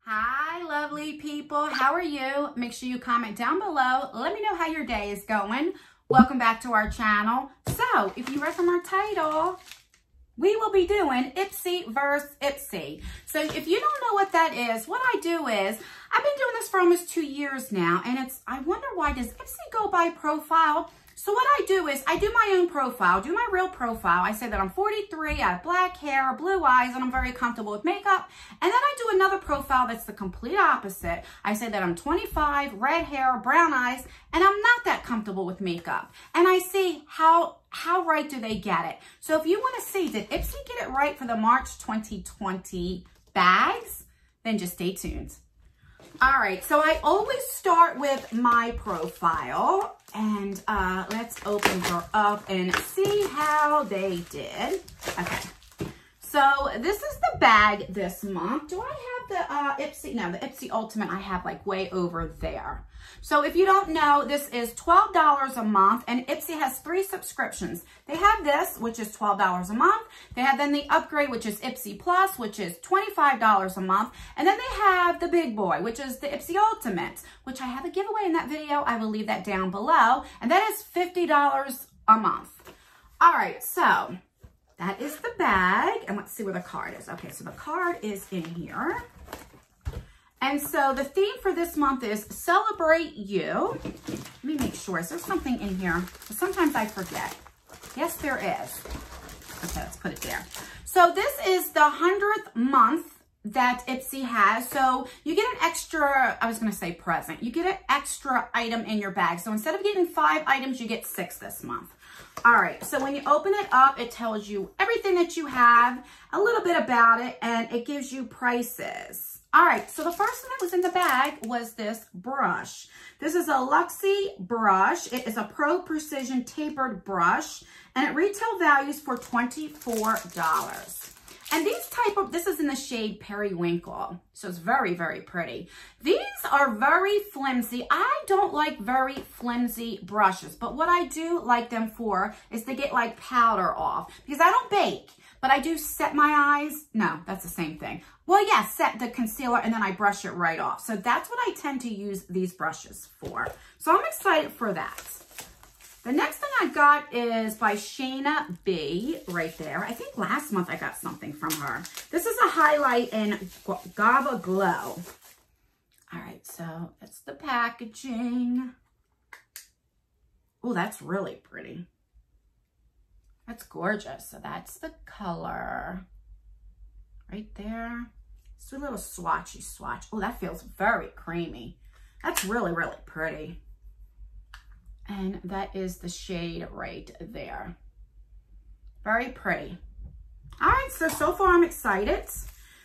Hi, lovely people. How are you? Make sure you comment down below. Let me know how your day is going. Welcome back to our channel. So, if you read from our title, we will be doing IPSY versus IPSY. So, if you don't know what that is, what I do is, I've been doing this for almost 2 years now, and I wonder why does IPSY go by profile? So what I do is I do my own profile, do my real profile. I say that I'm 43, I have black hair, blue eyes, and I'm very comfortable with makeup. And then I do another profile that's the complete opposite. I say that I'm 25, red hair, brown eyes, and I'm not that comfortable with makeup. And I see how right do they get it. So if you want to see, did IPSY get it right for the March 2020 bags? Then just stay tuned. All right, so I always start with my profile, and let's open her up and see how they did. Okay, so this is the bag this month. Do I have the IPSY? No, the IPSY Ultimate I have like way over there. So if you don't know, this is $12 a month, and IPSY has 3 subscriptions. They have this, which is $12 a month. They have then the upgrade, which is IPSY Plus, which is $25 a month. And then they have the big boy, which is the IPSY Ultimate, which I have a giveaway in that video. I will leave that down below. And that is $50 a month. All right, so that is the bag. And let's see where the card is. Okay, so the card is in here. And so the theme for this month is Celebrate You. Let me make sure. Is there something in here? Sometimes I forget. Yes, there is. Okay, let's put it there. So this is the 100th month that IPSY has. So you get an extra, I was going to say present. You get an extra item in your bag. So instead of getting 5 items, you get 6 this month. All right, so when you open it up, it tells you everything that you have, a little bit about it, and it gives you prices. All right, so the first thing that was in the bag was this brush. This is a Luxie brush. It is a Pro Precision tapered brush, and it retail values for $24. And these this is in the shade Periwinkle, so it's very, very pretty. These are very flimsy. I don't like very flimsy brushes, but what I do like them for is to get like powder off, because I don't bake. But I do set my eyes. No, that's the same thing. Well, yeah, set the concealer and then I brush it right off. So that's what I tend to use these brushes for. So I'm excited for that. The next thing I got is by Shayna B right there. I think last month I got something from her. This is a highlight in Gaba Glow. All right, so that's the packaging. Oh, that's really pretty. That's gorgeous. So that's the color right there. It's a little swatchy swatch. Oh, that feels very creamy. That's really, really pretty. And that is the shade right there. Very pretty. All right, so far I'm excited.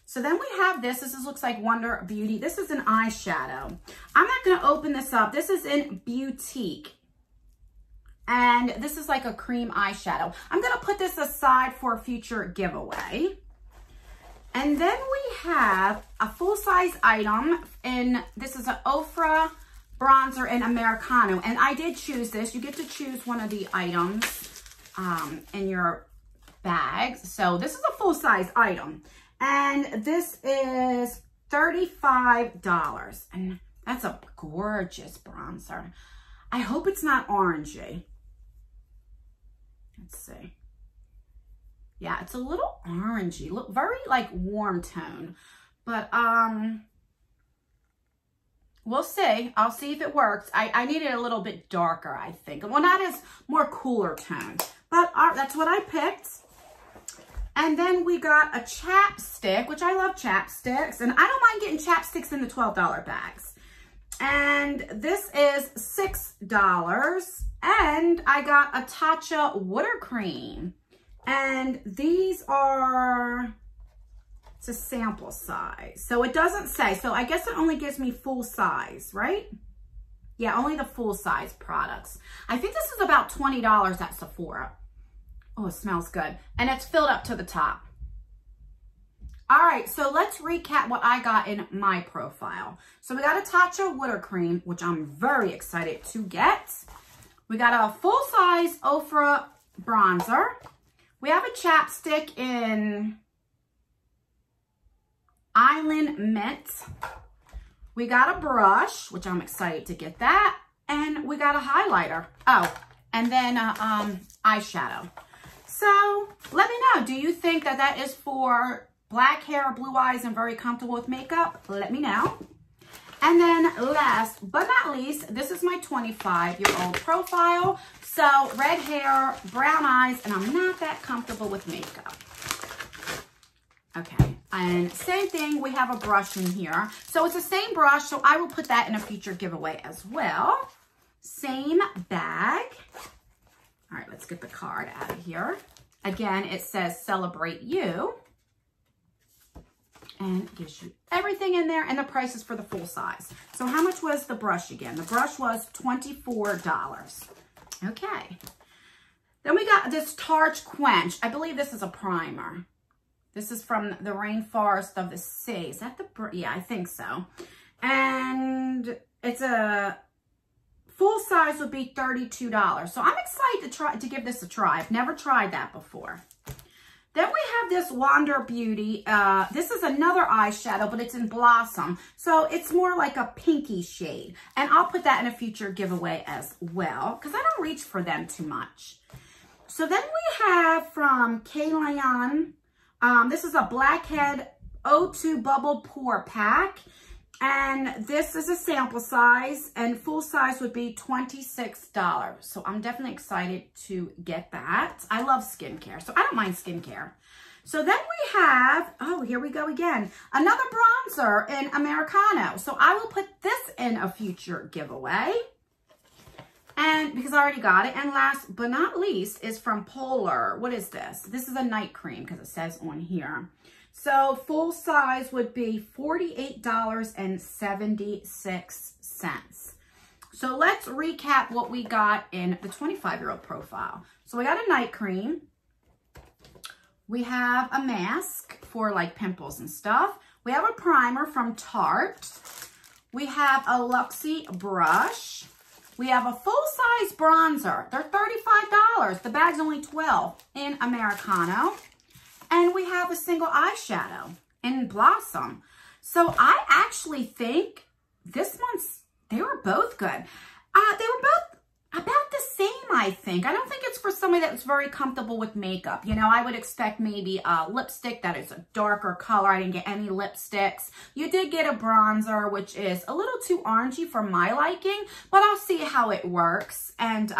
So then we have this. This looks like Wonder Beauty. This is an eyeshadow. I'm not going to open this up. This is in Boutique. And this is like a cream eyeshadow. I'm going to put this aside for a future giveaway. And then we have a full-size item. And this is an Oprah bronzer in Americano. And I did choose this. You get to choose one of the items in your bags. So this is a full-size item. And this is $35. And that's a gorgeous bronzer. I hope it's not orangey. Let's see. Yeah, it's a little orangey. Look, very like warm tone. But we'll see. I'll see if it works. I need it a little bit darker, I think. Well, not as more cooler tone. But that's what I picked. And then we got a chapstick, which I love chapsticks. And I don't mind getting chapsticks in the $12 bags. And this is $6. And I got a Tatcha Water Cream. And these are, it's a sample size. So it doesn't say. So I guess it only gives me full size, right? Yeah, only the full size products. I think this is about $20 at Sephora. Oh, it smells good. And it's filled up to the top. All right, so let's recap what I got in my profile. So we got a Tatcha Water Cream, which I'm very excited to get. We got a full-size Oprah bronzer. We have a chapstick in Island Mint. We got a brush, which I'm excited to get that. And we got a highlighter. Oh, and then eyeshadow. So let me know, do you think that that is for black hair, blue eyes, and very comfortable with makeup? Let me know. And then last but not least, this is my 25-year-old profile. So red hair, brown eyes, and I'm not that comfortable with makeup. Okay, and same thing, we have a brush in here. So it's the same brush, so I will put that in a future giveaway as well. Same bag. All right, let's get the card out of here. Again, it says celebrate you. And it gives you everything in there, and the price is for the full size. So how much was the brush again? The brush was $24. Okay. Then we got this Tarte Quench. I believe this is a primer. This is from the Rainforest of the Sea. Is that the, yeah, I think so. And it's a full size would be $32. So I'm excited to give this a try. I've never tried that before. Then we have this Wander Beauty. This is another eyeshadow, but it's in Blossom. So it's more like a pinky shade. And I'll put that in a future giveaway as well, because I don't reach for them too much. So then we have from K-Lion. This is a Blackhead O2 Bubble Pore Pack. And this is a sample size, and full size would be $26. So I'm definitely excited to get that. I love skincare, so I don't mind skincare. So then we have, oh, here we go again, another bronzer in Americano. So I will put this in a future giveaway. And because I already got it. And last but not least is from Polar. What is this? This is a night cream because it says on here. So full size would be $48.76. So let's recap what we got in the 25-year-old profile. So we got a night cream. We have a mask for like pimples and stuff. We have a primer from Tarte. We have a Luxie brush. We have a full-size bronzer. They're $35. The bag's only $12 in Americano. And we have a single eyeshadow in Blossom. So I actually think this one's, they were both good. They were both about the same, I think. I don't think it's for somebody that's very comfortable with makeup. You know, I would expect maybe a lipstick that is a darker color. I didn't get any lipsticks. You did get a bronzer, which is a little too orangey for my liking, but I'll see how it works. And,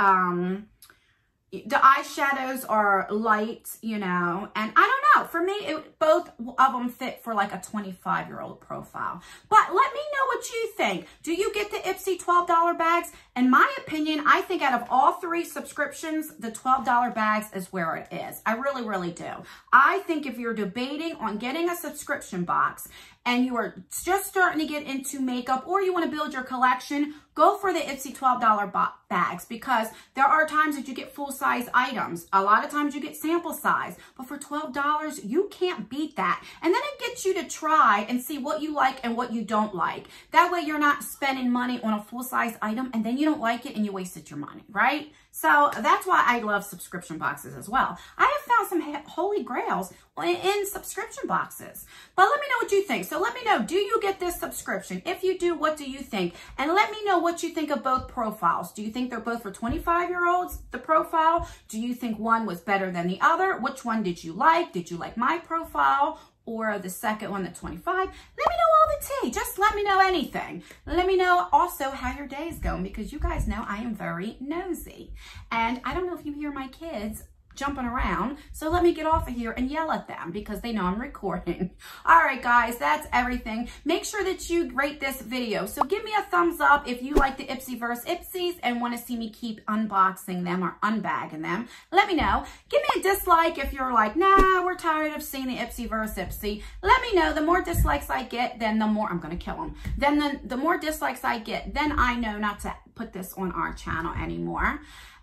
the eyeshadows are light, you know, and I don't know. For me, both of them fit for like a 25-year-old profile. But let me know what you think. Do you get the IPSY $12 bags? In my opinion, I think out of all 3 subscriptions, the $12 bags is where it is. I really, really do. I think if you're debating on getting a subscription box and you are just starting to get into makeup or you want to build your collection, go for the IPSY $12 bags, because there are times that you get full-size items. A lot of times you get sample size, but for $12, you can't beat that. And then it gets you to try and see what you like and what you don't like. That way you're not spending money on a full-size item and then you don't like it and you wasted your money, right? So that's why I love subscription boxes as well. I have found some holy grails in subscription boxes. But let me know what you think. So let me know, do you get this subscription? If you do, what do you think? And let me know what you think of both profiles. Do you think they're both for 25-year-olds, the profile? Do you think one was better than the other? Which one did you like? Did you like my profile or the second one, the 25? Let me know all the tea. Just let me know anything. Let me know also how your day is going, because you guys know I am very nosy. And I don't know if you hear my kids jumping around, so let me get off of here and yell at them because they know I'm recording. All right, guys, that's everything. Make sure that you rate this video. So give me a thumbs up if you like the IPSYverse IPSYs and want to see me keep unboxing them or unbagging them. Let me know. Give me a dislike if you're like, nah, we're tired of seeing the IPSYverse IPSY. Let me know. The more dislikes I get, then the more, I'm going to kill them. Then the more dislikes I get, then I know not to put this on our channel anymore.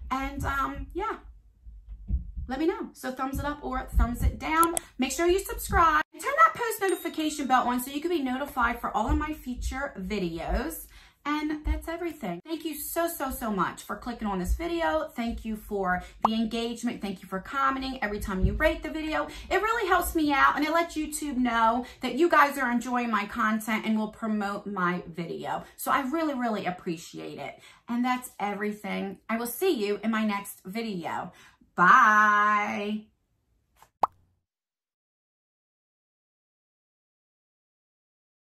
And yeah. Let me know. So thumbs it up or thumbs it down. Make sure you subscribe. Turn that post notification bell on so you can be notified for all of my future videos. And that's everything. Thank you so much for clicking on this video. Thank you for the engagement. Thank you for commenting every time you rate the video. It really helps me out, and it lets YouTube know that you guys are enjoying my content and will promote my video. So I really appreciate it. And that's everything. I will see you in my next video. Bye.